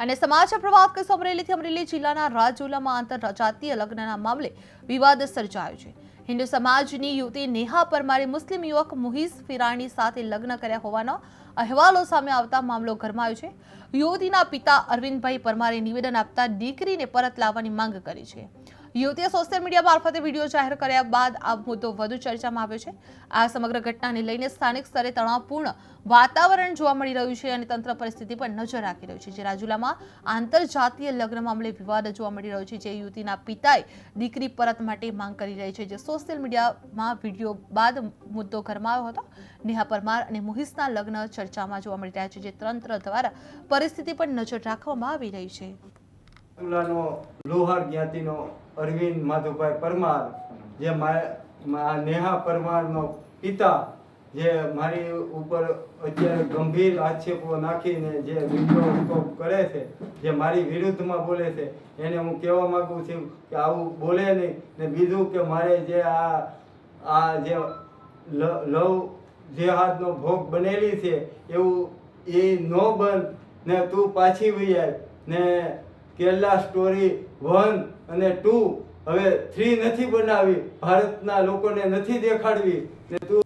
અને સમાચાર પ્રવાહ કસો અમરેલીથી અમરેલી જિલ્લાના રાજુલામાં આંતરજાતીય લગ્નના મામલે વિવાદ સર્જાયો છે। હિન્દુ સમાજની યુવતી નેહા પરમારે મુસ્લિમ યુવક મુહીસ ફિરાણી સાથે લગ્ન કર્યા હોવાનો અહેવાલો સામે આવતા મામલો ગરમાયો છે। યુવતીના પિતા અરવિંદભાઈ પરમારે નિવેદન આપતા દીકરીને પરત લાવવાની માંગ કરી છે। યુવતીએ સોશિયલ મીડિયા મારફતે વિડીયો જાહેર કર્યા બાદ આ મુદ્દો વધુ ચર્ચામાં આવ્યો છે। આ સમગ્ર ઘટનાને લઈને સ્થાનિક સ્તરે તણાવપૂર્ણ વાતાવરણ જોવા મળી રહ્યું છે અને તંત્ર પરિસ્થિતિ પર નજર રાખી રહ્યું છે। જે રાજુલામાં આંતરજાતીય લગ્ન મામલે વિવાદ જોવા મળી રહ્યો છે, જે યુવતીના પિતાએ દીકરી પરત માટે માંગ કરી રહી છે, જે સોશિયલ મીડિયામાં વિડીયો બાદ મુદ્દો ગરમાયો હતો। નેહા પરમાર અને મુહીસના લગ્ન ચર્ચામાં જોવા મળી રહ્યા છે, જે તંત્ર દ્વારા પરિસ્થિતિ પર નજર રાખવામાં આવી રહી છે। લોહાર જ્ઞાતિનો અરવિંદ માધુભાઈ પરમાર, જે નેહા પરમારનો પિતા, જે મારી ઉપર અત્યારે ગંભીર આક્ષેપો નાખીને જે વિડીયો કરે છે, જે મારી વિરુદ્ધમાં બોલે છે, એને હું કહેવા માંગુ છું કે આવું બોલે નહીં। ને બીજું કે મારે જે આ જે લવ જેહાદનો ભોગ બનેલી છે એવું એ ન બન ને તું પાછી વહી આવ ને કેરલા સ્ટોરી 1 અને 2 હવે 3 નથી બનાવી, ભારતના લોકોને નથી દેખાડવી ને તું